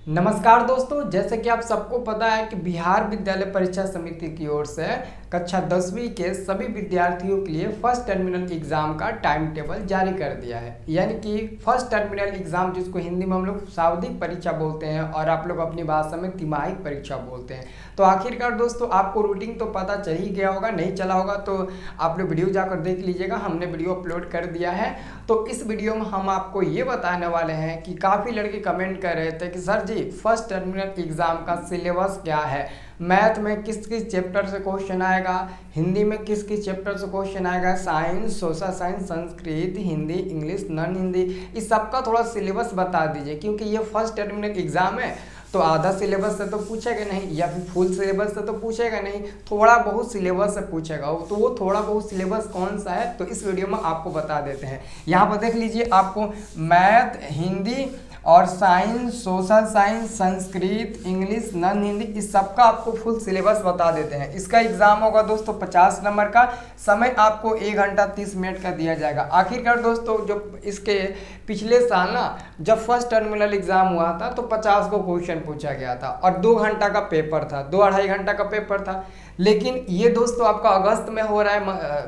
नमस्कार दोस्तों, जैसे कि आप सबको पता है कि बिहार विद्यालय परीक्षा समिति की ओर से कक्षा 10वीं के सभी विद्यार्थियों के लिए फर्स्ट टर्मिनल एग्जाम का टाइम टेबल जारी कर दिया है। यानी कि फर्स्ट टर्मिनल एग्जाम, जिसको हिंदी में हम लोग शाब्दिक परीक्षा बोलते हैं और आप लोग अपनी भाषा में तिमाहिक परीक्षा बोलते हैं। तो आखिरकार दोस्तों, आपको रूटीन तो पता चल ही गया होगा, नहीं चला होगा तो आप लोग वीडियो जाकर देख लीजिएगा, हमने वीडियो अपलोड कर दिया है। तो इस वीडियो में हम आपको ये बताने वाले हैं कि काफ़ी लड़के कमेंट कर रहे थे कि सर जी फर्स्ट टर्मिनल एग्जाम का सिलेबस क्या है, मैथ में किस किस चैप्टर से क्वेश्चन आएगा, हिंदी में किस किस चैप्टर से क्वेश्चन आएगा, science, social science, Sanskrit, Hindi, English, non Hindi, इस सब का थोड़ा सिलेबस बता दीजिए। क्योंकि ये फर्स्ट टर्मिनल एग्जाम है तो आधा सिलेबस से तो पूछेगा नहीं या फिर फुल सिलेबस से तो पूछेगा नहीं, थोड़ा बहुत सिलेबस से पूछेगा। तो वो थोड़ा बहुत सिलेबस कौन सा है तो इस वीडियो में आपको बता देते हैं। यहाँ पर देख लीजिए, आपको मैथ, हिंदी और science, social science, Sanskrit, English, non Hindi, इस सब का आपको फुल सिलेबस बता देते हैं। इसका एग्जाम होगा दोस्तों 50 नंबर का, समय आपको 1 घंटा 30 मिनट का दिया जाएगा। आखिरकार दोस्तों, जो इसके पिछले साल ना जब फर्स्ट टर्मिनल एग्जाम हुआ था तो 50 को क्वेश्चन पूछा गया था और 2 घंटा का पेपर था, 2-2.5 घंटा का पेपर था। लेकिन ये दोस्तों आपका अगस्त में हो रहा है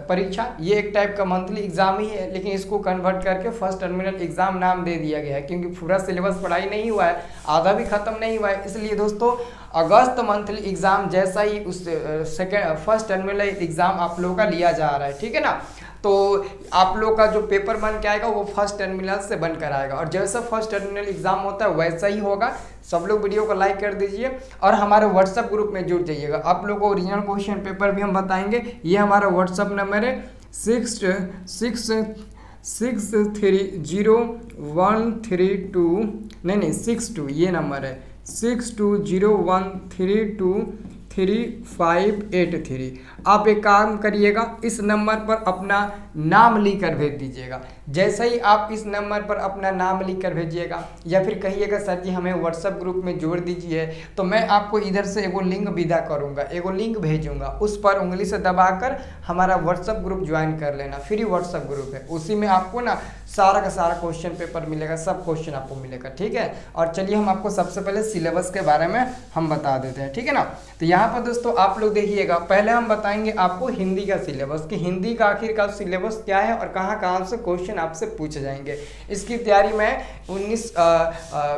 परीक्षा, ये एक टाइप का मंथली एग्जाम ही है, लेकिन इसको कन्वर्ट करके फर्स्ट टर्मिनल एग्जाम नाम दे दिया गया है। क्योंकि पूरा सिलेबस पढ़ाई नहीं हुआ है, आधा भी खत्म नहीं हुआ है, इसलिए दोस्तों अगस्त मंथली एग्जाम जैसा ही उस फर्स्ट टर्मिनल एग्जाम आप लोगों का लिया जा रहा है, ठीक है ना। तो आप लोग का जो पेपर बन के आएगा वो फर्स्ट टर्मिनल से बन कर आएगा और जैसा फर्स्ट टर्मिनल एग्जाम होता है वैसा ही होगा। सब लोग वीडियो को लाइक कर दीजिए और हमारे व्हाट्सएप ग्रुप में जुड़ जाइएगा। आप लोगों को ओरिजिनल क्वेश्चन पेपर भी हम बताएंगे। ये हमारा व्हाट्सएप नंबर है 62, ये नंबर है 6201323583। आप एक काम करिएगा, इस नंबर पर अपना नाम लिख कर भेज दीजिएगा। जैसे ही आप इस नंबर पर अपना नाम लिख कर भेजिएगा या फिर कहिएगा सर जी हमें व्हाट्सएप ग्रुप में जोड़ दीजिए, तो मैं आपको इधर से एगो लिंक विदा करूंगा, एगो लिंक भेजूंगा, उस पर उंगली से दबाकर हमारा व्हाट्सएप ग्रुप ज्वाइन कर लेना। फ्री व्हाट्सएप ग्रुप है, उसी में आपको ना सारा का सारा क्वेश्चन पेपर मिलेगा, सब क्वेश्चन आपको मिलेगा, ठीक है। और चलिए हम आपको सबसे पहले सिलेबस के बारे में हम बता देते हैं, ठीक है ना। तो यहाँ पर दोस्तों आप लोग देखिएगा, पहले हम बताएंगे आपको हिंदी का सिलेबस कि हिंदी का आखिर का सिलेबस क्या है और कहाँ कहाँ से क्वेश्चन आपसे पूछे जाएंगे। इसकी तैयारी मैं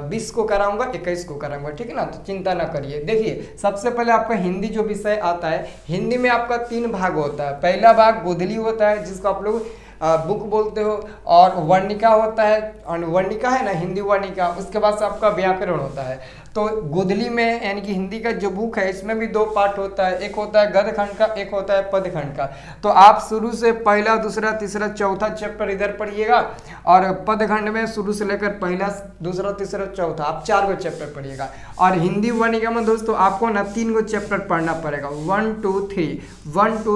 20 को कराऊंगा, 21 को कराऊंगा, ठीक है ना। तो चिंता ना करिए। देखिए सबसे पहले आपका हिंदी जो विषय आता है, हिंदी में आपका 3 भाग होता है। पहला भाग गोधली होता है जिसको आप लोग बुक बोलते हो, और वर्णिका होता है, और वर्णिका है ना हिंदी वर्णिका, उसके बाद से आपका व्याकरण होता है। तो गोधली में यानी कि हिंदी का जो बुक है इसमें भी 2 पार्ट होता है, एक होता है गद्य खंड का, एक होता है पद्य खंड का। तो आप शुरू से पहला, दूसरा, तीसरा, चौथा चैप्टर इधर पढ़िएगा और पद्य खंड में शुरू से लेकर पहला, दूसरा, तीसरा, चौथा, आप 4 गो चैप्टर पढ़िएगा। और हिंदी वर्णिका में दोस्तों आपको ना 3 गो चैप्टर पढ़ना पड़ेगा, 1 2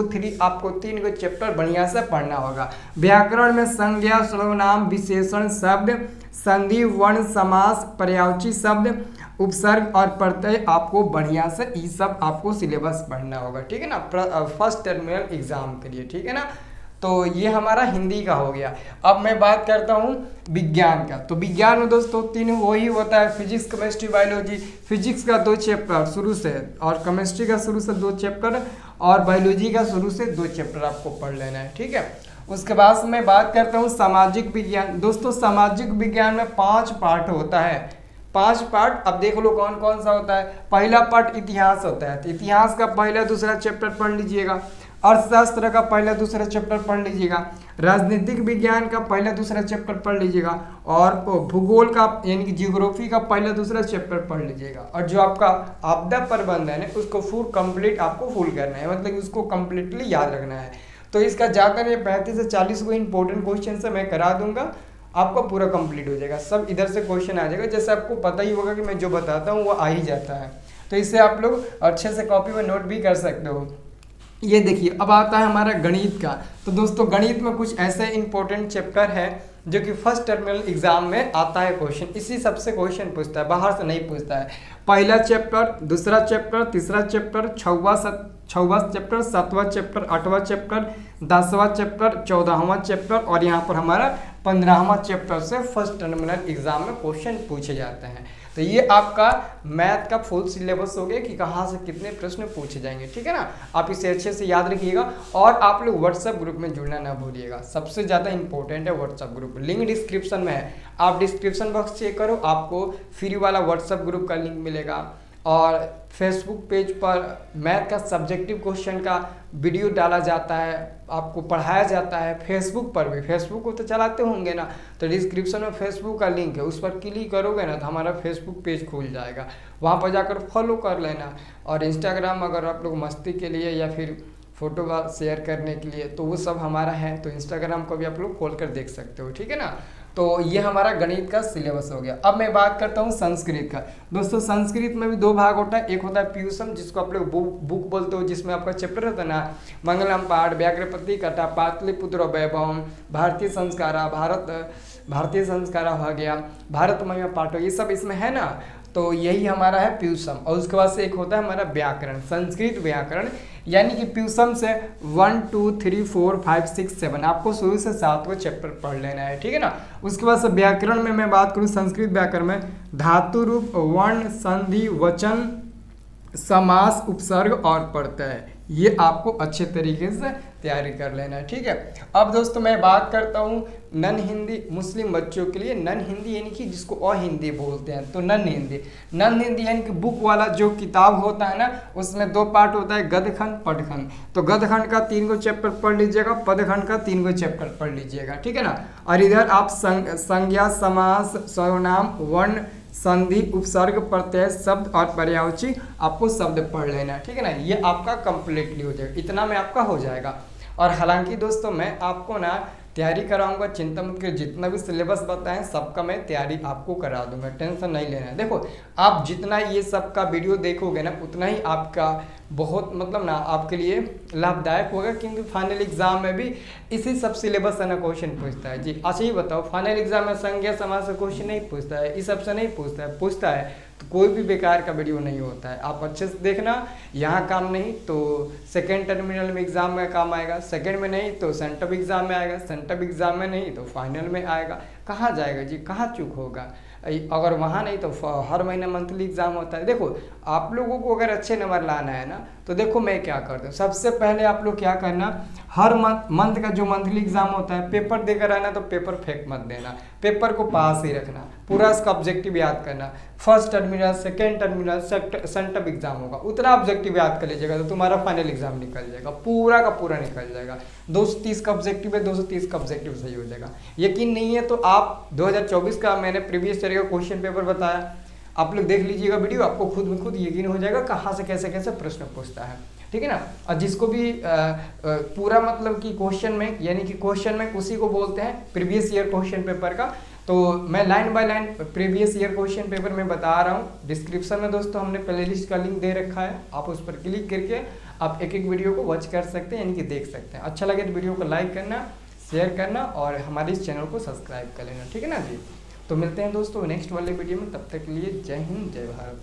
3 आपको 3 गो चैप्टर बढ़िया से पढ़ना होगा। व्याकरण में संज्ञा, सर्वनाम, विशेषण, शब्द, संधि, वर्ण, समास, पर्यायवाची शब्द, उपसर्ग और प्रत्यय आपको बढ़िया से ये सब आपको सिलेबस पढ़ना होगा, ठीक है ना, फर्स्ट टर्मिनल एग्जाम के लिए, ठीक है ना। तो ये हमारा हिंदी का हो गया। अब मैं बात करता हूँ विज्ञान का। तो विज्ञान में दोस्तों 3 वही होता है, फिजिक्स, केमिस्ट्री, बायोलॉजी। फिजिक्स का 2 चैप्टर शुरू से, और केमिस्ट्री का शुरू से 2 चैप्टर, और बायोलॉजी का शुरू से 2 चैप्टर आपको पढ़ लेना है, ठीक है। उसके बाद मैं बात करता हूँ सामाजिक विज्ञान। दोस्तों सामाजिक विज्ञान में 5 पार्ट होता है, 5 पार्ट। अब देख लो कौन कौन सा होता है। पहला पार्ट इतिहास होता है, तो इतिहास का पहला, दूसरा चैप्टर पढ़ लीजिएगा। अर्थशास्त्र का पहला, दूसरा चैप्टर पढ़ लीजिएगा। राजनीतिक विज्ञान का पहला, दूसरा चैप्टर पढ़ लीजिएगा। और भूगोल का यानी कि जियोग्राफी का पहला, दूसरा चैप्टर पढ़ लीजिएगा। और जो आपका आपदा प्रबंधन है उसको फुल कंप्लीट आपको फुल करना है, मतलब उसको कंप्लीटली याद रखना है। तो इसका जाकर ये 35 से 40 को इंपॉर्टेंट क्वेश्चन से मैं करा दूंगा, आपका पूरा कंप्लीट हो जाएगा। सब इधर से क्वेश्चन आ जाएगा, जैसे आपको पता ही होगा कि मैं जो बताता हूँ वो आ ही जाता है। तो इससे आप लोग अच्छे से कॉपी में नोट भी कर सकते हो। ये देखिए अब आता है हमारा गणित का। तो दोस्तों गणित में कुछ ऐसे इंपॉर्टेंट चैप्टर है जो कि फर्स्ट टर्मिनल एग्जाम में आता है क्वेश्चन, इसी सबसे क्वेश्चन पूछता है, बाहर से नहीं पूछता है। पहला चैप्टर, दूसरा चैप्टर, तीसरा चैप्टर, 6वां चैप्टर, 7वां चैप्टर, 8वां चैप्टर, 10वां चैप्टर, 14वां चैप्टर, और यहाँ पर हमारा 15वां चैप्टर से फर्स्ट टर्मिनल एग्जाम में क्वेश्चन पूछे जाते हैं। तो ये आपका मैथ का फुल सिलेबस हो गया कि कहाँ से कितने प्रश्न पूछे जाएंगे, ठीक है ना। आप इसे अच्छे से याद रखिएगा और आप लोग व्हाट्सएप ग्रुप में जुड़ना ना भूलिएगा, सबसे ज़्यादा इंपॉर्टेंट है व्हाट्सएप ग्रुप। लिंक डिस्क्रिप्शन में है, आप डिस्क्रिप्शन बॉक्स चेक करो, आपको फ्री वाला व्हाट्सएप ग्रुप का लिंक मिलेगा। और फेसबुक पेज पर मैथ का सब्जेक्टिव क्वेश्चन का वीडियो डाला जाता है, आपको पढ़ाया जाता है। फेसबुक पर भी, फेसबुक को तो चलाते होंगे ना, तो डिस्क्रिप्शन में फेसबुक का लिंक है, उस पर क्लिक करोगे ना तो हमारा फेसबुक पेज खुल जाएगा, वहाँ पर जाकर फॉलो कर लेना। और इंस्टाग्राम अगर आप लोग मस्ती के लिए या फिर फ़ोटो शेयर करने के लिए तो वो सब हमारा है, तो इंस्टाग्राम को भी आप लोग खोल कर देख सकते हो, ठीक है ना। तो ये हमारा गणित का सिलेबस हो गया। अब मैं बात करता हूँ संस्कृत का। दोस्तों संस्कृत में भी दो भाग होता है, एक होता है पीयूषम जिसको आप लोग बुक बोलते हो, जिसमें आपका चैप्टर रहता है ना मंगलम पाठ, व्याघ्रपति कथा, पाटलिपुत्र वैभवम, भारतीय संस्कारा हो गया, भारत महिमा पाठो, ये सब इसमें है ना। तो यही हमारा है पीयूषम। और उसके बाद से एक होता है हमारा व्याकरण, संस्कृत व्याकरण, यानी कि पीयूषम से 1 2 3 4 5 6 7 आपको शुरू से 7 को चैप्टर पढ़ लेना है, ठीक है ना। उसके बाद से व्याकरण में मैं बात करूँ, संस्कृत व्याकरण में धातु रूप, वर्ण, संधि, वचन, समास, उपसर्ग और प्रत्यय, ये आपको अच्छे तरीके से तैयारी कर लेना है, ठीक है। अब दोस्तों मैं बात करता हूँ नन हिंदी मुस्लिम बच्चों के लिए। नन हिंदी यानी कि जिसको अहिंदी बोलते हैं, तो नन हिंदी यानी कि बुक वाला जो किताब होता है ना, उसमें दो पार्ट होता है, गद्यखंड पदखंड। तो गद्यखंड का 3 को चैप्टर पढ़ लीजिएगा, पदखंड का 3 को चैप्टर पढ़ लीजिएगा, ठीक है ना। और इधर आप संज्ञा, समास, सर्वनाम, वर्ण, संधि, उपसर्ग, प्रत्यय, शब्द और पर्यायवाची आपको शब्द पढ़ लेना है, ठीक है ना। ये आपका कंप्लीटली हो जाएगा, इतना में आपका हो जाएगा। और हालांकि दोस्तों मैं आपको ना तैयारी कराऊंगा, चिंता मत करिए, जितना भी सिलेबस बताएं सबका मैं तैयारी आपको करा दूंगा, टेंशन नहीं लेना है। देखो आप जितना ये सब का वीडियो देखोगे ना उतना ही आपका बहुत मतलब ना आपके लिए लाभदायक होगा, क्योंकि फाइनल एग्जाम में भी इसी सब सिलेबस से ना क्वेश्चन पूछता है जी। अच्छा ही बताओ, फाइनल एग्जाम में संज्ञा समास से क्वेश्चन नहीं पूछता है, इस सब से नहीं पूछता है तो कोई भी बेकार का वीडियो नहीं होता है। आप अच्छे से देखना, यहाँ काम नहीं तो सेकेंड टर्मिनल में एग्जाम में काम आएगा, सेकेंड में नहीं तो सेंटअप एग्जाम में आएगा, सेंटअप एग्जाम में नहीं तो फाइनल में आएगा। कहाँ जाएगा जी, कहाँ चूक होगा। अगर वहाँ नहीं तो हर महीने मंथली एग्जाम होता है। देखो आप लोगों को अगर अच्छे नंबर लाना है ना, तो देखो मैं क्या करता हूँ, सबसे पहले आप लोग क्या करना, हर मंथ का जो मंथली एग्जाम होता है पेपर देकर आना, तो पेपर फेंक मत देना, पेपर को पास ही रखना, पूरा इसका ऑब्जेक्टिव याद करना। First terminal, second terminal, sent up exam होगा, उतना ऑब्जेक्टिव याद कर लीजिएगा तो तुम्हारा फाइनल एग्जाम निकल जाएगा, पूरा का पूरा निकल जाएगा। 230 का ऑब्जेक्टिव है, 230 का ऑब्जेक्टिव सही हो जाएगा। यकीन नहीं है तो आप 2024 का मैंने प्रीवियस ईयर का क्वेश्चन पेपर बताया, आप लोग देख लीजिएगा वीडियो, आपको खुद में खुद यकीन हो जाएगा कहाँ से कैसे कैसे प्रश्न पूछता है, ठीक है ना। और जिसको भी पूरा मतलब कि क्वेश्चन में, यानी कि क्वेश्चन में उसी को बोलते हैं प्रीवियस ईयर क्वेश्चन पेपर का, तो मैं line by line previous year question paper में बता रहा हूँ। डिस्क्रिप्शन में दोस्तों हमने प्लेलिस्ट का लिंक दे रखा है, आप उस पर क्लिक करके आप एक एक वीडियो को वॉच कर सकते हैं, यानी कि देख सकते हैं। अच्छा लगे तो वीडियो को लाइक करना, शेयर करना और हमारे इस चैनल को सब्सक्राइब कर लेना, ठीक है ना जी। तो मिलते हैं दोस्तों नेक्स्ट वाले वीडियो में, तब तक के लिए जय हिंद जय भारत।